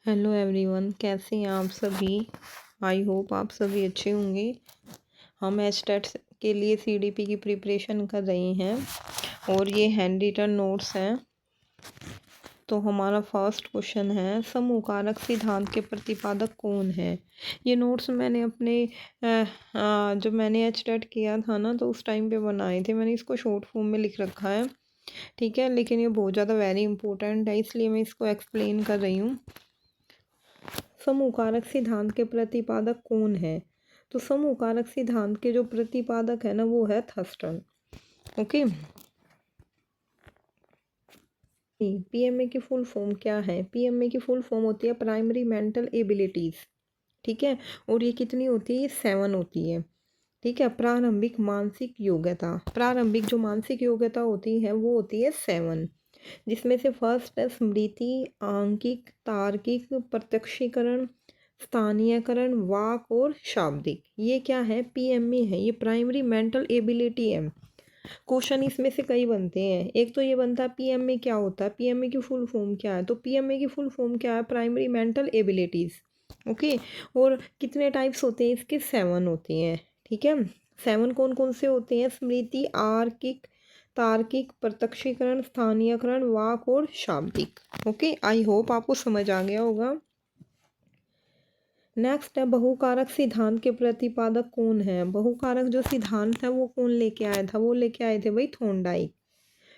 Hello everyone, कैसे हैं आप सभी। आई होप आप सभी अच्छे होंगे। हम एचटेट के लिए सीडीपी की प्रिपरेशन कर रहे हैं और ये हैंड रिटन नोट्स हैं। तो हमारा फर्स्ट क्वेश्चन है, समूहकारक सिद्धांत के प्रतिपादक कौन है। ये नोट्स मैंने अपने जब मैंने एचटेट किया था ना तो उस टाइम पे बनाए थे। मैंने इसको शॉर्ट फॉर्म में लिख रखा है, ठीक है, लेकिन ये बहुत ज़्यादा वेरी इंपॉर्टेंट है, इसलिए मैं इसको एक्सप्लेन कर रही हूँ। समूहकारक सिद्धांत के प्रतिपादक कौन है। तो समूहकारक सिद्धांत के जो प्रतिपादक है ना वो है थर्स्टन। ओके, पीएमए की फुल फॉर्म क्या है। पीएमए की फुल फॉर्म होती है प्राइमरी मेंटल एबिलिटीज, ठीक है, और ये कितनी होती है, ये 7 होती है, ठीक है। प्रारंभिक मानसिक योग्यता, प्रारंभिक जो मानसिक योग्यता होती है वो होती है 7, जिसमें से फर्स्ट है स्मृति, आंकिक, तार्किक, प्रत्यक्षीकरण, स्थानीयकरण, वाक और शाब्दिक। ये क्या है, पीएमए है, ये प्राइमरी मेंटल एबिलिटी है। क्वेश्चन इसमें से कई बनते हैं। एक तो ये बनता है पीएमए क्या होता है, पीएमए की फुल फॉर्म क्या है। तो पीएमए की फुल फॉर्म क्या है, प्राइमरी मेंटल एबिलिटीज। ओके, और कितने टाइप्स होते हैं इसके, 7 होते हैं, ठीक है। 7 कौन कौन से होते हैं, स्मृति, आर्किक, तार्किक, प्रत्यक्षीकरण, स्थानीयकरण, वाक और शाब्दिक। ओके, आई होप आपको समझ आ गया होगा। नेक्स्ट है, बहुकारक सिद्धांत के प्रतिपादक कौन है। बहुकारक जो सिद्धांत है वो कौन लेके आया था, वो लेके आए थे भाई थॉर्नडाइक,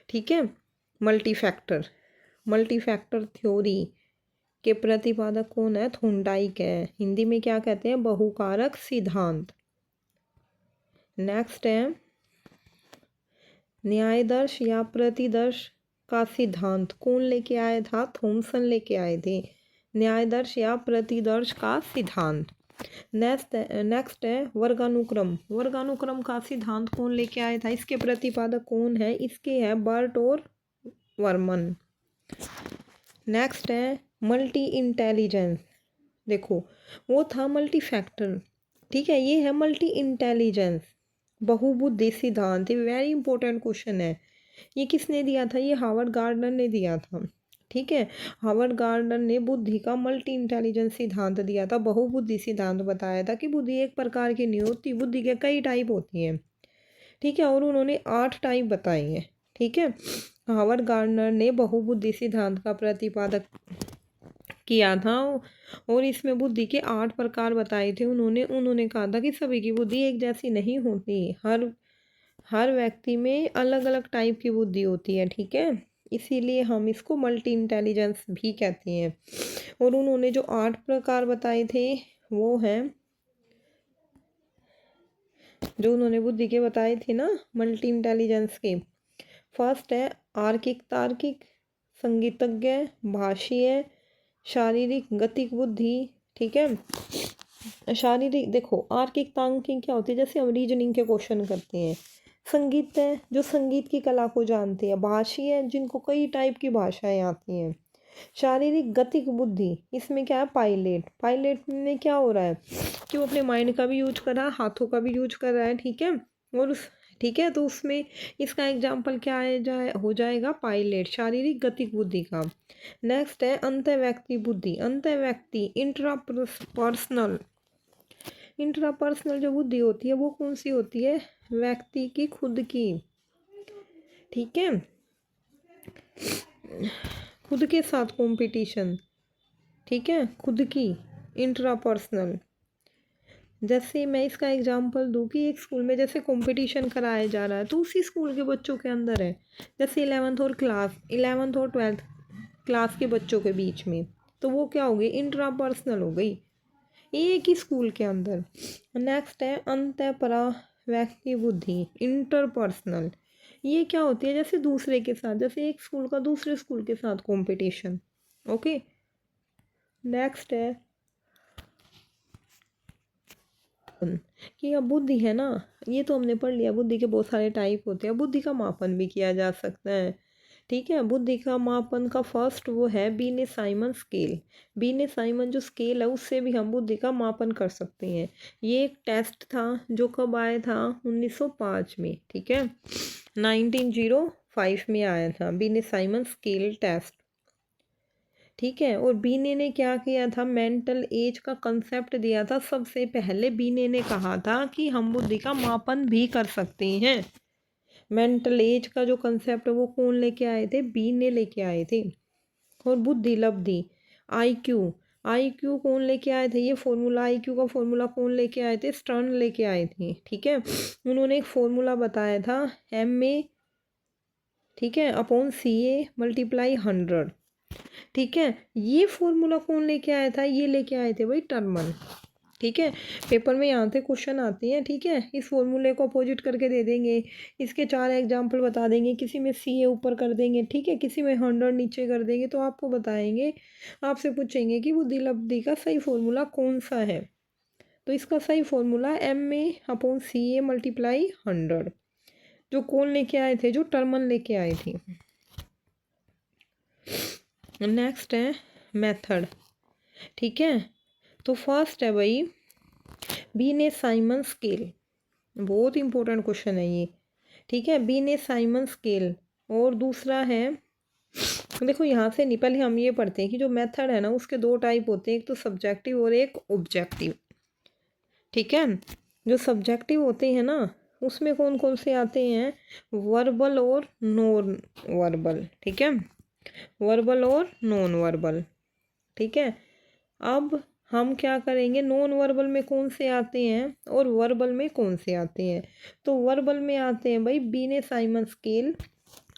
ठीक है। मल्टीफैक्टर, मल्टीफैक्टर थ्योरी के प्रतिपादक कौन है, थॉर्नडाइक है। हिंदी में क्या कहते हैं, बहुकारक सिद्धांत। नेक्स्ट है, न्यायदर्श या प्रतिदर्श का सिद्धांत कौन लेके आया था, थॉमसन लेके आए थे। न्यायदर्श या प्रतिदर्श का सिद्धांत। नेक्स्ट है वर्गानुक्रम, वर्गानुक्रम का सिद्धांत कौन लेके आया था, इसके प्रतिपादक कौन है, इसके है बर्ट और वर्मन। नेक्स्ट है मल्टी इंटेलिजेंस, देखो वो था मल्टी फैक्टर, ठीक है, ये है मल्टी इंटेलिजेंस, बहुबुद्धि सिद्धांत। ये वेरी इंपॉर्टेंट क्वेश्चन है। ये किसने दिया था, ये हार्वर्ड गार्डनर ने दिया था, ठीक है। हार्वर्ड गार्डनर ने बुद्धि का मल्टी इंटेलिजेंस सिद्धांत दिया था, बहुबुद्धि सिद्धांत बताया था कि बुद्धि एक प्रकार की नहीं होती, बुद्धि के कई टाइप होती हैं, ठीक है, और उन्होंने 8 टाइप बताए हैं, ठीक है। हार्वर्ड गार्डनर ने बहुबुद्धि सिद्धांत का प्रतिपादक किया था और इसमें बुद्धि के 8 प्रकार बताए थे। उन्होंने कहा था कि सभी की बुद्धि एक जैसी नहीं होती, हर व्यक्ति में अलग अलग टाइप की बुद्धि होती है, ठीक है। इसीलिए हम इसको मल्टी इंटेलिजेंस भी कहते हैं। और उन्होंने जो 8 प्रकार बताए थे वो हैं, जो उन्होंने बुद्धि के बताए थे ना मल्टी इंटेलिजेंस के। फर्स्ट है आर्किक तार्किक, संगीतज्ञ, भाषीय, शारीरिक, गतिक बुद्धि, ठीक है। शारीरिक, देखो आर्किक तार्किक क्या होती है, जैसे हम रीजनिंग के क्वेश्चन करते हैं। संगीत है जो संगीत की कला को जानते हैं। भाषीय है जिनको कई टाइप की भाषाएं आती हैं। शारीरिक गतिक बुद्धि, इसमें क्या है, पायलट, पायलट में क्या हो रहा है कि वो अपने माइंड का भी यूज कर रहा है, हाथों का भी यूज कर रहा है, ठीक है। और ठीक है, तो उसमें इसका एग्जाम्पल क्या है, हो जाएगा पायलट, शारीरिक गतिक बुद्धि का। नेक्स्ट है अंतः व्यक्ति बुद्धि, अंतः व्यक्ति इंट्रापर्सनल, इंट्रापर्सनल जो बुद्धि होती है वो कौन सी होती है, व्यक्ति की खुद की, ठीक है, खुद के साथ कंपटीशन, ठीक है, खुद की इंट्रापर्सनल। जैसे मैं इसका एग्जांपल दूँ कि एक स्कूल में जैसे कंपटीशन कराया जा रहा है तो उसी स्कूल के बच्चों के अंदर है, जैसे 11th और 12th क्लास के बच्चों के बीच में, तो वो क्या हो गई, इंट्रापर्सनल हो गई, एक ही स्कूल के अंदर। नेक्स्ट है अंतःपरा व्यक्ति बुद्धि, इंटरपर्सनल। ये क्या होती है, जैसे दूसरे के साथ, जैसे एक स्कूल का दूसरे स्कूल के साथ कंपटीशन। ओके, नेक्स्ट है कि अब बुद्धि है ना, ये तो हमने पढ़ लिया, बुद्धि के बहुत सारे टाइप होते हैं, बुद्धि का मापन भी किया जा सकता है, ठीक है। बुद्धि का मापन का फर्स्ट वो है बीने साइमन स्केल। बीने साइमन जो स्केल है उससे भी हम बुद्धि का मापन कर सकते हैं। ये एक टेस्ट था जो कब आया था, 1905 में, ठीक है, 1905 में आया था बीने साइमन स्केल टेस्ट, ठीक है। और बीने ने क्या किया था, मेंटल एज का कंसेप्ट दिया था सबसे पहले। बीने ने कहा था कि हम बुद्धि का मापन भी कर सकते हैं। मेंटल एज का जो कंसेप्ट है वो कौन लेके आए थे, बीने लेके आए थे। और बुद्धि लब्धि आईक्यू, आईक्यू कौन लेके आए थे, ये फॉर्मूला आईक्यू का फॉर्मूला कौन लेके आए थे, स्टर्न लेके आए थे। ठीक है, उन्होंने एक फॉर्मूला बताया था MA, ठीक है, अपॉन CA मल्टीप्लाई 100। ठीक है, ये फॉर्मूला कौन लेके आया था, ये लेके आए थे भाई टर्मन। ठीक है, पेपर में यहाँ से क्वेश्चन आते हैं। ठीक है, इस फॉर्मूले को अपोजिट करके दे देंगे, इसके 4 एग्जाम्पल बता देंगे, किसी में CA ऊपर कर देंगे, ठीक है, किसी में 100 नीचे कर देंगे, तो आपको बताएंगे, आपसे पूछेंगे कि बुद्धि लब्धि का सही फॉर्मूला कौन सा है। तो इसका सही formula MA upon CA multiply 100, जो कौन लेके आए थे, जो टर्मन लेके आए थे। नेक्स्ट है मेथड। ठीक है, तो फर्स्ट है भाई बीने साइमन स्केल, बहुत इंपॉर्टेंट क्वेश्चन है ये। ठीक है, बीने साइमन स्केल। और दूसरा है, देखो यहाँ से नहीं, पहले हम ये पढ़ते हैं कि जो मेथड है ना उसके 2 टाइप होते हैं, एक तो सब्जेक्टिव और एक ऑब्जेक्टिव। ठीक है, जो सब्जेक्टिव होते हैं ना उसमें कौन कौन से आते हैं, वर्बल और नॉन वर्बल। ठीक है, वर्बल और नॉन वर्बल। ठीक है, अब हम क्या करेंगे, नॉन वर्बल में कौन से आते हैं और वर्बल में कौन से आते हैं। तो वर्बल में आते हैं भाई बीने साइमन स्केल।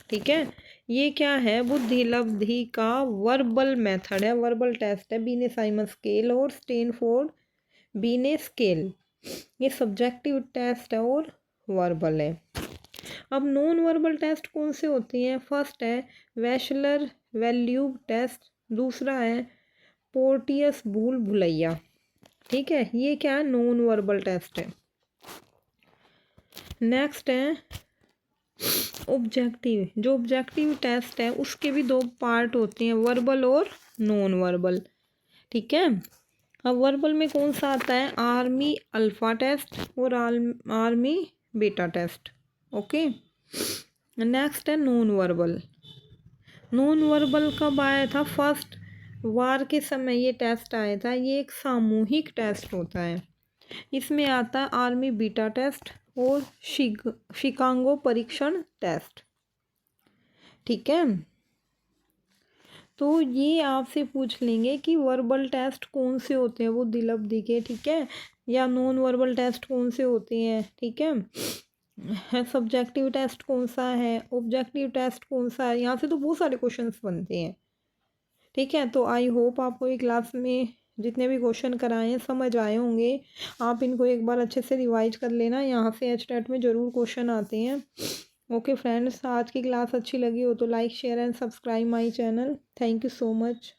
ठीक है, ये क्या है, बुद्धि लब्धि का वर्बल मेथड है, वर्बल टेस्ट है, बीने साइमन स्केल और स्टैनफोर्ड बीने स्केल। ये सब्जेक्टिव टेस्ट है और वर्बल है। अब नॉन वर्बल टेस्ट कौन से होते हैं, फर्स्ट है वेशलर वैल्यूब टेस्ट, दूसरा है पोर्टियस भूल भुलैया। ठीक है, ये क्या है, नॉन वर्बल टेस्ट है। नेक्स्ट है ऑब्जेक्टिव। जो ऑब्जेक्टिव टेस्ट है उसके भी 2 पार्ट होते हैं, वर्बल और नॉन वर्बल। ठीक है, अब वर्बल में कौन सा आता है, आर्मी अल्फा टेस्ट और army beta test. Okay, next है नॉन वर्बल। नॉन वर्बल कब आया था, फर्स्ट वार के समय ये टेस्ट आया था। ये एक सामूहिक टेस्ट होता है, इसमें आता है आर्मी बीटा टेस्ट और शिकागो परीक्षण टेस्ट। ठीक है, तो ये आपसे पूछ लेंगे कि वर्बल टेस्ट कौन से होते हैं बुद्धि लब्धि के। ठीक है, या नॉन वर्बल टेस्ट कौन से होते हैं। ठीक है, सब्जेक्टिव टेस्ट कौन सा है, ऑब्जेक्टिव टेस्ट कौन सा है, यहाँ से तो बहुत सारे क्वेश्चंस बनते हैं। ठीक है, तो आई होप आपको ये क्लास में जितने भी क्वेश्चन कराए हैं समझ आए होंगे। आप इनको एक बार अच्छे से रिवाइज कर लेना, यहाँ से HTET में ज़रूर क्वेश्चन आते हैं। ओके फ्रेंड्स, आज की क्लास अच्छी लगी हो तो like share and subscribe my channel. Thank you so much.